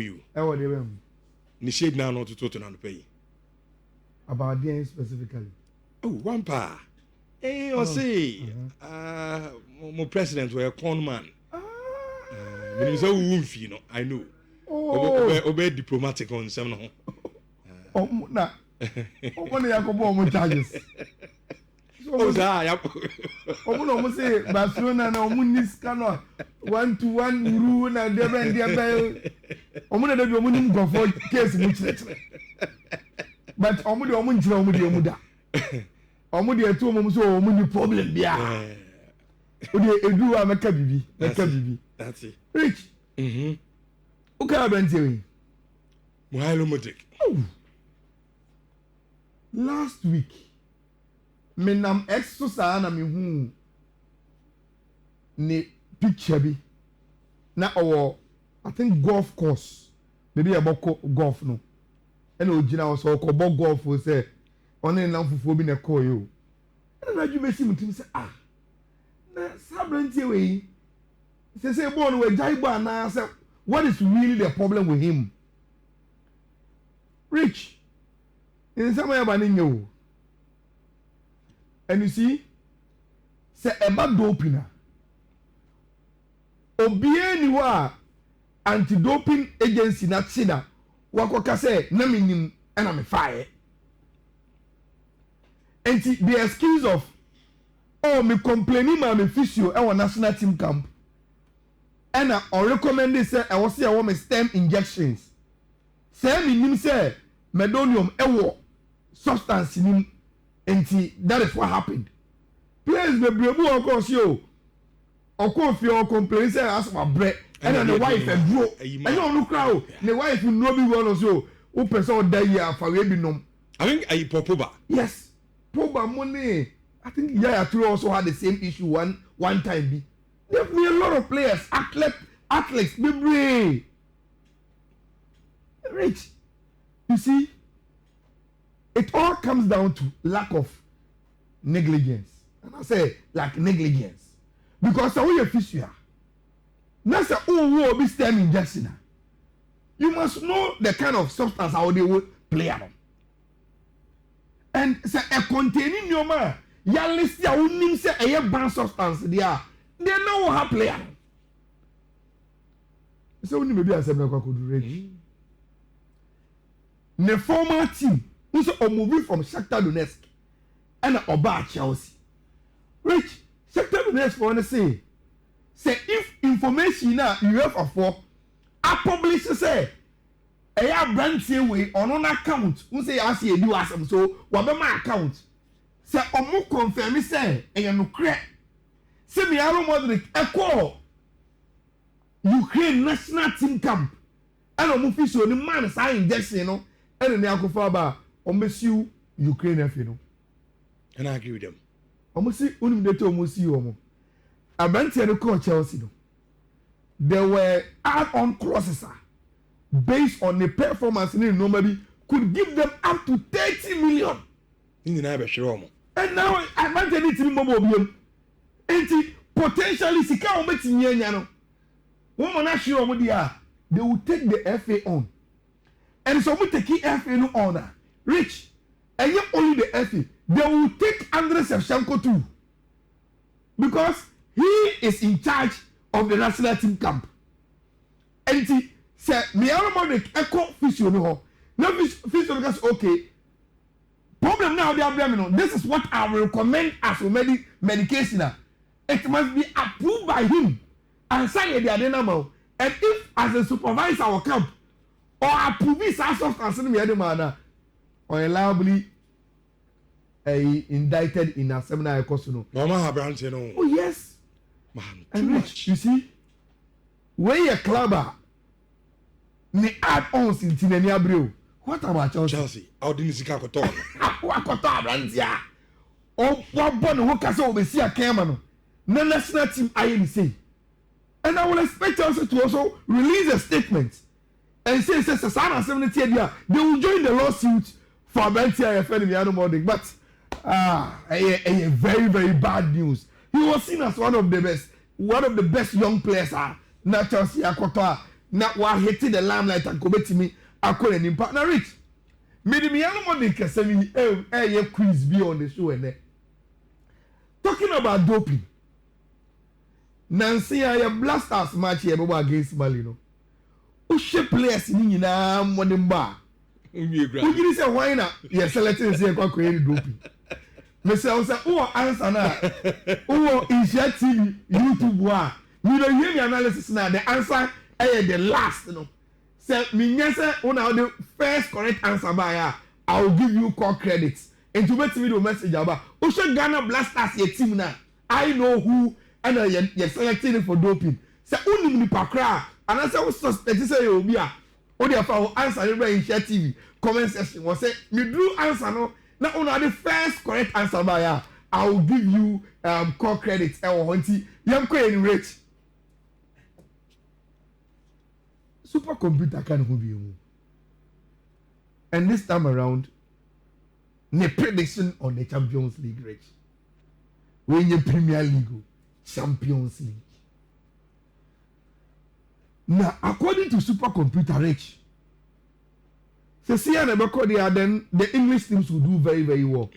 you. What they were. Ni shade now not to total and pay. About the end specifically. Oh, one pa. Eh, or say, my president were a con man. When you say woof, you know, I know. Obey diplomatic on some. Oh, nah. Only I go more charges. Oh, I almost say Barcelona no munis cannot 1-1 rule and the Omuna de Omunim go for case much. But Omuda. Omudi two moments so Omuni problem there. Edu ameka bibi. That's it. Rich. Okay, Bentley. Mudryk. Last week, me nam exercise na me hu ne picture bi na owo I think golf course baby aboko golf no e na ogina wo so ko bo golf wo say one na fufuo bi na call you na dwuma si mutim say na sabrantie we say ball no we jai ball na say what is really the problem with him? Rich in some way bani nyo. And you see, say about doping. Obie ni wa anti-doping agency na tsina wakoka say na minim na me fire. And the excuse of me complaining ma me physio e won national team camp. And I recommend say I was say I want me stem injections. Say minim say medonium e wo substance nim. And that is what happened. Players the brebu of you. Of course, you complain say ask my bread and then the wife and grow. And you don't look crowd. The wife will not be one of you. Who person die here for baby no. I think I Poba. Yes. Poba money. I think yeah, Turo also had the same issue one time. There have been a lot of players, athletes, be brave. Rich. You see? It all comes down to lack of negligence. And I say like negligence. Because when you're physio, that's a will be stem injection. You must know the kind of substance how they will play on. And say a containing your man, ya list ya unim say a ban substance there. They know how play on. So when maybe I said I could read. The former team. Who's a movie from Shakhtar Donetsk and Oba Chelsea. Rich, Shakhtar Donetsk for say if information now you have for I publish say a brand way on an account who say I see a new awesome so what my account say omo confirm say and no correct say me Ayala Mudryk echo Ukraine national team camp and omo official the man say injection no and the akofa ba Omo Ukraine FA no. And I agree with them. Omo si unimdete omo si omo. Abanti no call Chelsea no. There were add-on clauses based on the performance in normally could give them up to 30 million. And now Abanti need to be more obium. And potentially sika omo tinye nya no. One man sure omo dia they will take the FA on. And so we take FA no on. Rich, and yet only the FA, they will take Andrei Shevchenko too. Because he is in charge of the national team camp. And he said, Ayala Mudryk echo physio no. Now physio goes, okay. Problem now they have this is what I will recommend as a medication. It must be approved by him and signed the adenoma. And if as a supervisor our camp or approve this as substance in the ademana. Or liably indicted in a seminar course. Mama Abraham, no. Oh yes, man. And Rich, you see, when a clubber may add ons in Tinania Brew. What about Chelsea? How didn't you talk? What Brandia? Oh, what born who can oversee a camera? No national team I say. And I will expect Chelsea to also release a statement and say, Sasana 70 years, they will join the lawsuit. For Bentia and Ayala Mudryk, but a very, very bad news. He was seen as one of the best young players. Not Chelsea Akota na wa hit the limelight and kobetimi akọ n'anim pa na Rich midimiano mo de kasemi ye quiz be on the show and talking about doping Nancy ya Blasters match here against Mali no o she players ni nyina mo de mba o giri say why na ye selecting say kwa doping me say o say o answer na o Nhyira TV YouTube wa me dey hear me analysis na the answer the last no say me say una the first correct answer by ya I will give you core credits and to make me the message about o she Ghana Blasters your team na I know who and you selecting for doping say unim ni pakra and I say we suspect say you be a o dey for answer you by Nhyira TV comment section we say me do answer no na una the first correct answer by ya I will give you core credits e wo nti yam ko any rate supercomputer can be you. And this time around, the prediction on the Champions League race. When you Premier League, Champions League. Now, according to supercomputer race, then the English teams will do very, very well.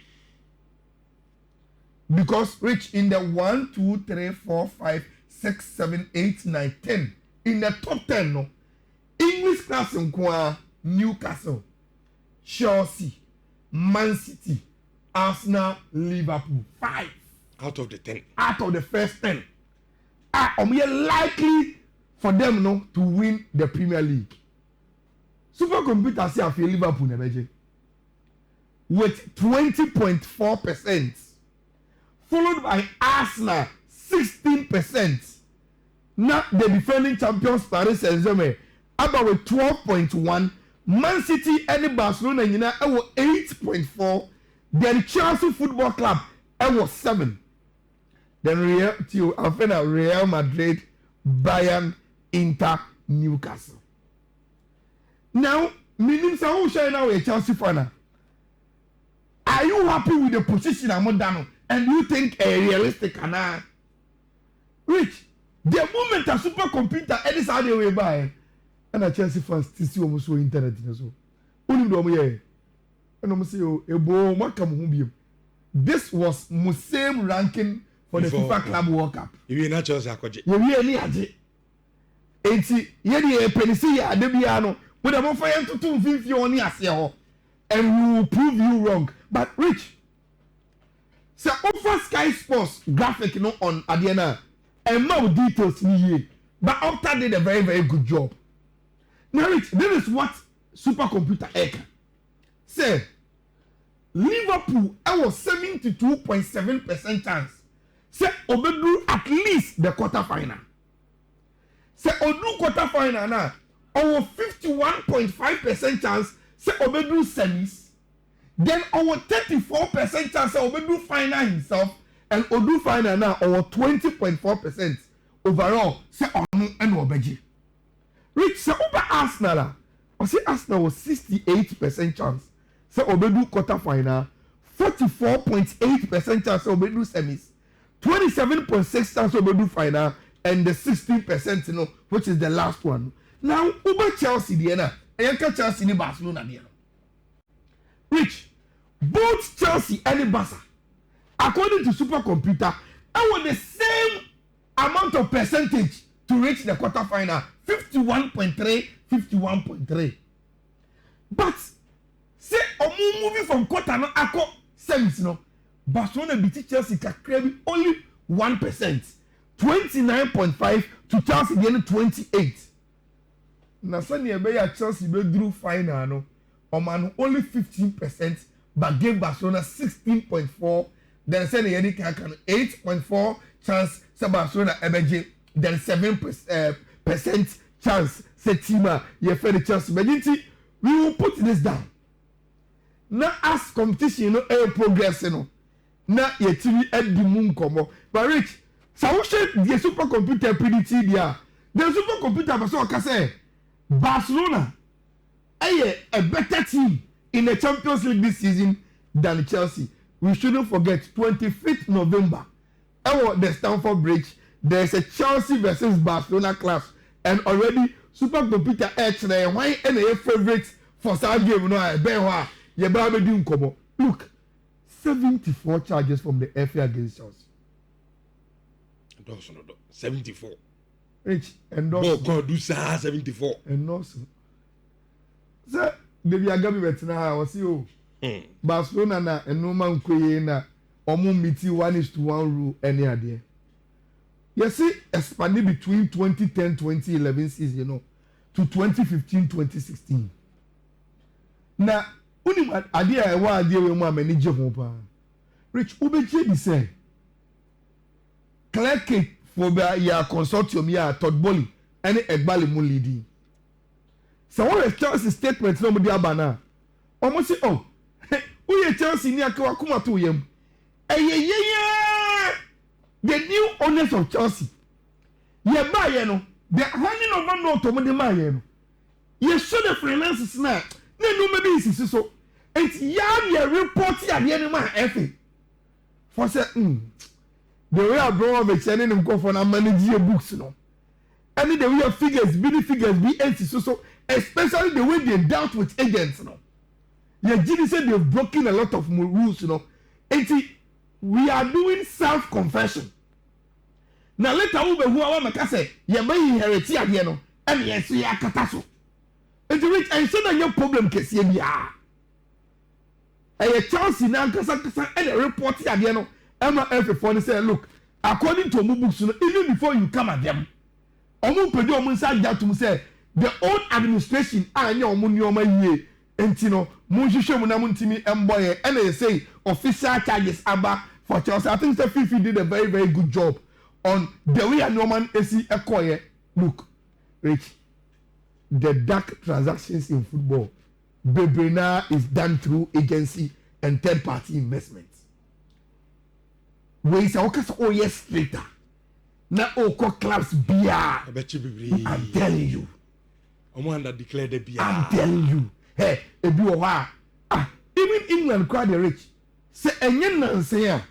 Because Rich in the 1, 2, 3, 4, 5, 6, 7, 8, 9, 10. In the top 10, no. English class in Newcastle, Chelsea, Man City, Arsenal, Liverpool. 5 out of the 10. Out of the first 10 are likely for them to win the Premier League. Supercomputer say for Liverpool with 20.4%, followed by Arsenal 16%. Now the defending champions Paris Saint-Germain about with 12.1, Man City and Barcelona nyina ewo 8.4, then Chelsea Football Club ewo 7. Then Real Madrid, Bayern, Inter, Newcastle. Now, meaning say who share now a Chelsea fan. Are you happy with the position I'm done and you think a realistic ana? Rich, the moment a supercomputer edits how they way by. And a Chelsea fans still see almost so internet so. Only do me and I'm say ebo makam hu this was my same ranking for the FIFA Club World Cup. You na Chelsea akoje. You really age. Enti ye dey penisi ya de bia no. We dey for yen to 250 oni ase ho. And we will prove you wrong. But Rich, say over Sky Sports graphic no on Adiana and more details ni ye. But Opta did a very, very good job. Now, Rich, this is what supercomputer Eka said. Liverpool, I was 72.7% chance. Say Obedu at least the quarterfinal. Say Odu quarterfinal now, our 51.5% chance. Say Obedu semis. Then our 34% chance. Say Obedu final himself, and Odu final now our 20.4% overall. Say Onu and Obeji. Rich, say over Arsenal, I say Arsenal was 68% chance. Say Obedu quarter final, 44.8% chance Obedu semis, 27.6% chance Obedu final, and the 16%, which is the last one. Now, over Chelsea, Diana, and Chelsea in Barcelona, Diana. Rich, both Chelsea and Barca, according to supercomputer, I want the same amount of percentage to reach the quarterfinal. 51.3, 51.3. But say moving from quarter no akọ semis no, Barcelona beat Chelsea kakrebi only 1%, 29.5 to Chelsea again 28. Na sani ebeya Chelsea be drew final no, oman only 15%, but gave Barcelona 16.4. Then sani yedi kan 8.4 chance say Barcelona ebeje, then 7% chance say Tima ye fair the Chelsea. But we will put this down. Now as competition progress na ye TV at the moon komo. But Rich, so the supercomputer PDT dia. The supercomputer person can say Barcelona a better team in the Champions League this season than Chelsea. We shouldn't forget 25th November. The Stamford Bridge, there's a Chelsea versus Barcelona clash, and already supercomputer X na why and your favorite for some game no I ben wa ye ba be di nkomo. Look, 74 charges from the FA against Chelsea. 74. Rich endorse. God do 74. Endorse. Sir, Debbie Agabi betina was you. Barcelona na enuma nkoye na omo miti 1:1 rule any ade. You see, expanded between 2010-2011 season, you know, to 2015-2016. Now, only idea I want idea we want manage home. Rich, Ubeche be say, Clark for your consortium ya Todd Bolly and Egbali mu leading. So what a Chelsea statement nobody abana. Almost say, oh, we Chelsea ni akawa kuma to yem. The new owners of Chelsea, ye buy ye no, the handing over no to money buy ye no. Ye show the finances now. No maybe is so. It's ye report ya the enemy FA. For say, the way I brought up a channel and go for na manage your books no. And the way your figures, be empty so, especially the way they dealt with agents no. Ye Jimmy said they've broken a lot of rules no. We are doing self-confession. Now later we who our make say ye may inherit ade no and yes we are kataso. And which I say that your problem case ye bia. A Chelsea na kasa and report ade no Emma F4 say look according to my books even before you come at them. Omo pedi omo inside that to say the old administration anya omo ni omo yie enti no mo hwehwe mo na mo ntimi emboye and they say official charges aba for Chelsea. I think Fifi did a very, very good job on the way a Norman AC Ecoye. Look, Rich, the dark transactions in football, Bebrina is done through agency and third-party investments. Where is our case? Oh yes, later. Now, clubs beer. I'm telling you. I'm declared the beer. I'm telling you. Hey, even England quite the rich. Say say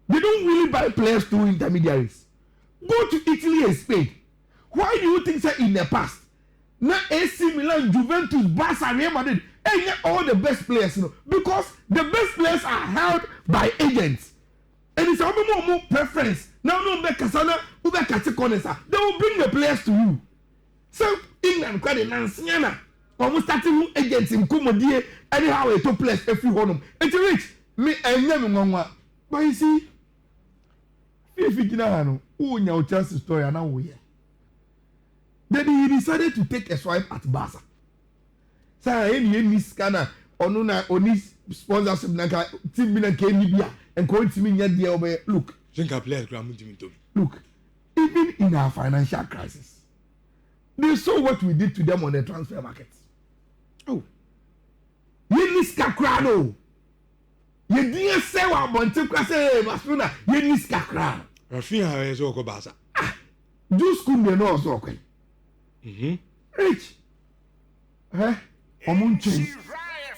they don't really buy players through intermediaries. Go to Italy and Spain. Why do you think that in the past? Now AC Milan, Juventus, Barca, Real Madrid, and all the best players, you know, because the best players are held by agents. And it's a more preference. Now no be Kasana, Ube Katikonesa. They will bring the players to you. So England quite an anciana. Almost starting agents in Kumodie, anyhow a top place every one. It's rich. Me and never but you see, if you know who your chance story and now we then he decided to take a swipe at Barca. So any scanner or no only sponsorship like team and KNBA and going to me near look. Look, even in our financial crisis, they saw what we did to them on the transfer market. Oh, you Niscakrano. You didn't say what Monte say, Masuna, you Niscakra. Rafinha is Oko Baza. Do school they know also. Rich. Eh? Omunche.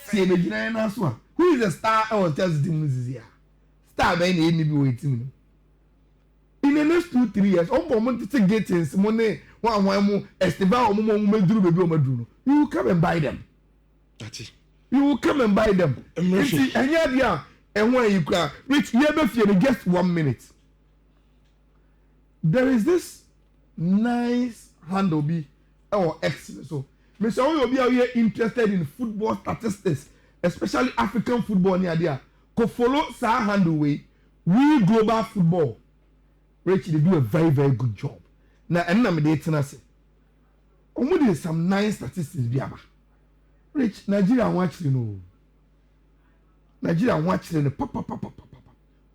See the Gina Aswa. Who is the star or just the Star by any be waiting. In the next 2-3 years, Omo to get in Simone, one more Esteban or Mudryk, you will come and buy them. That's it. You will come and buy them. And when you cry, Rich, you ever fear just 1 minute. There is this nice handle be or excellent. So, Mr. Oyo be out here interested in football statistics, especially African football near there. Go follow Sir Handle way, we global football. Rich, they do a very, very good job. Now, and I'm dating say, only some nice statistics be about. Rich, Nigeria watch you know. Nigeria watch you know. Papa.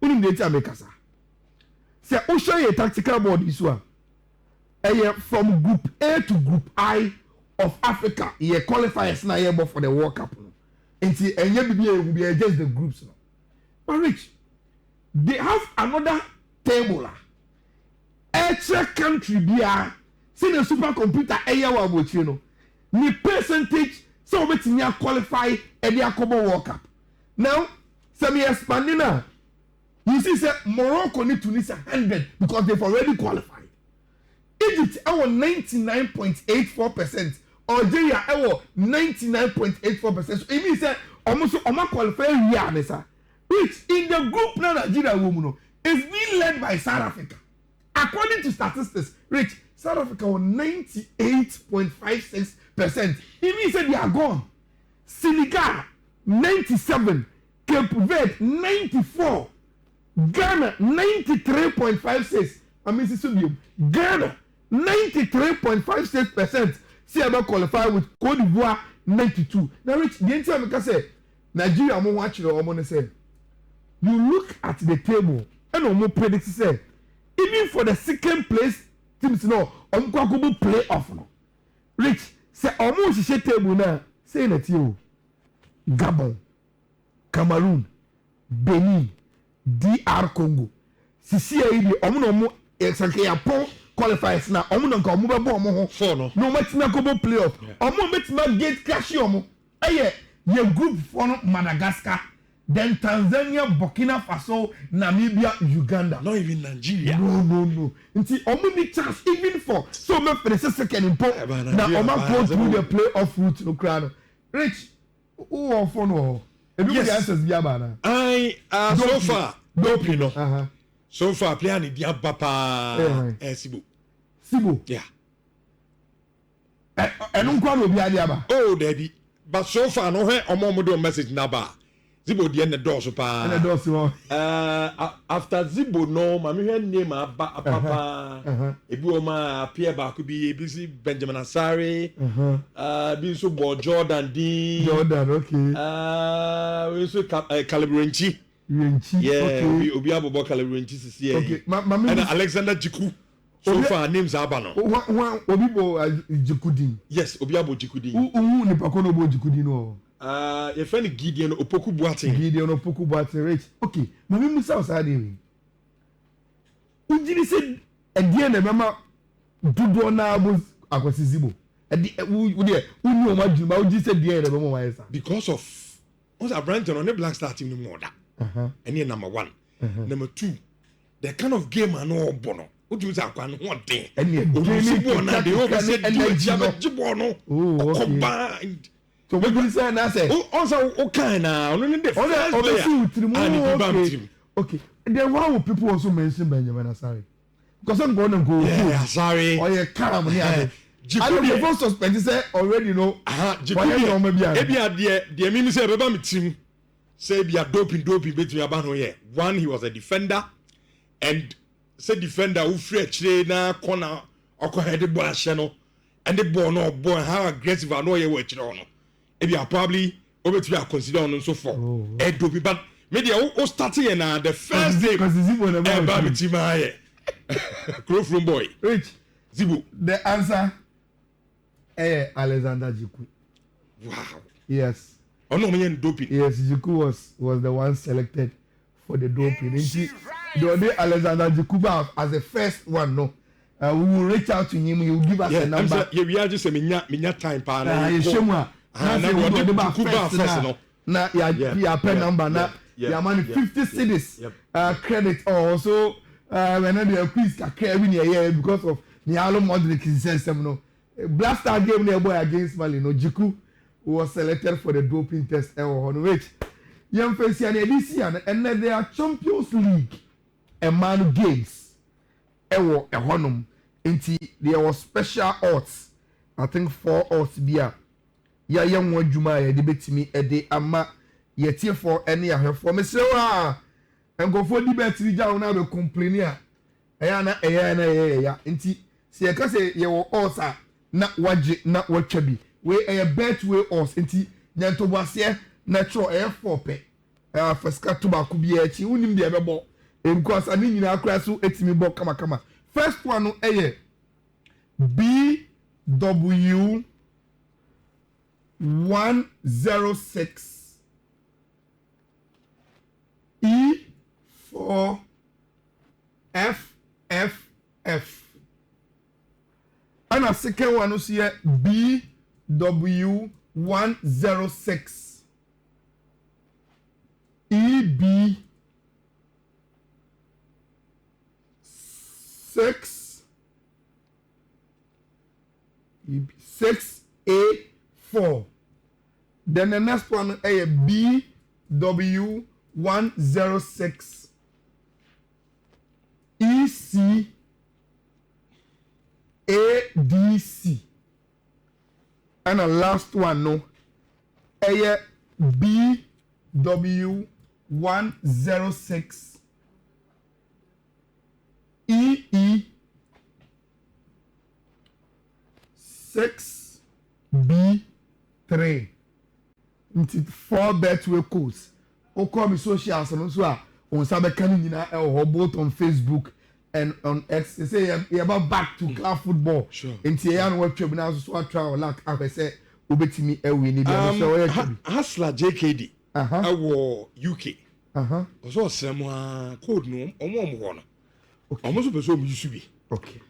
Unim data make us. Say, who show you a tactical board this one? From Group A to Group I of Africa, ye qualifiers now here for the World Cup. And see, and ye will be just the groups now. But Rich, they have another table. Each country be see the supercomputer Ayala which you know. The percentage. So we can qualify and they are World Cup. Now, some expanding now. You see, say Morocco need Tunisia 100 because they've already qualified. Egypt ɛwɔ 99.84%. Algeria ɛwɔ 99.84%. So it means that almost qualify here nessa. Which in the group now Nigeria woman is being led by South Africa. According to statistics, Rich, South Africa was 98.56%. It means that they are gone. Senegal 97, Cape Verde 94, Ghana 93.56. I mean, Ghana 93.56%. See about qualify with Cote d'Ivoire 92. Now, Rich, the entire America say Nigeria, I'm watching. I'm gonna say you look at the table and I'm predict say even for the second place teams no I'm going to play off no. Rich say almost share table now. Say that you Gabon, Cameroon, Benin, DR Congo. Sisi ayi omo exactly upon qualifiers na omo no nka omo be bo omo ho four no metina go playoff omo metina gate cash omo eye ye group for Madagascar, then Tanzania, Burkina Faso, Namibia, Uganda. Not even Nigeria. No. Until omo need chance even for so me finish second in port. Now omo go through the playoff route no crowd. Rich, who are for no? Yes. Answers biabana. So far doping no. So far player ni dia papa Sibo. Yeah. Enu kwa no bia dia ba. Oh, daddy. But so far no he omo do message na ba. Zibo die ne door so pa. Ne door so. After Zibo no, ma me hwe name aba papa. Ebi o ma appear ba ko bi ebi si Benjamin Asare. Bi so bo Jordan D. Jordan, okay. We so Calibrenchi. Yeah, okay. Obi abobo Calibrenchi sisi. Okay. And Alexander Jiku. So far names abano. Obi bo Jikudin. Yes, Obi abo Jikudin. Ni pakono bo Jikudin no. Your friend Gideon Opoku Boateng. Gideon Opoku Boateng, Rich. Okay, mami musa osade we. Ujiri se edie na mama dudo na abo akwasi Zibo. Edi uni o ma djuma ujiri se die na mama wa because of what's a brand on the Black Star team no more that. And number 1. Number 2, the kind of game I know bono. What do you say? I know one thing. And they always said Jibono combined. So what do you say? I say. Also, okay now. Only the first player. Okay. Then why would people also mention Benjamin Asare? Because I'm going to go. Yeah, sorry. Oh, yeah, calm. Yeah. I don't know if suspended say already know. Maybe the mean say Baba me team say be a doping between Abano here. One, he was a defender, and say defender who free na corner or head the ball channel, and the ball no boy how aggressive I know you watch it on. Maybe I probably over to consider on and so forth. Doping, but maybe I starting na the first day because Zibo na Baba team here. Crow from boy. Rich Zibo. The answer. Alexander Jiku. Wow. Yes. Oh no, man, doping. Yes, Jiku was the one selected for the doping. The day Alexander Jiku as the first one, no. We will reach out to him. He will give us a number. Yeah, we are just a minya time pa. Na yeshemwa. Na ya pen number na ya money 50 cedis. Credit also when they quiz kakra we near because of Ayala Mudryk system no. Blaster game near boy against Mali no Jiku was selected for the doping test on which young face and edition and then they are Champions League a man games ewo a honum into there was special odds I think 4 odds bia ya young one juma ya debate me a day ama yetie for any ahwefo me say wa and go for debate ri ja una be complain ya nti se ka say ye wo odds na waje na watwa bi we bet way us nti nyanto boase na tro 4 pe first cut to ba ku bi echi unim bi ebebo because ani nyina akra so etimi bo kama first one no BW 106 E4 FFF. And a second one is here BW 106 EB 6 6A4. Then the next one is BW106 ECADC. And the last one no is BW106 EE6B3. Nti 4 betway codes. O call me socials and so on Sabekani both on Facebook and on X. They say you're about back to club football. Sure. Nti yan what you now so try like I say ubetimi ewi ni bia so Hustler JKD. Awo UK. Uh-huh. Also, some code no, omo no. Omo so person use bi. Okay.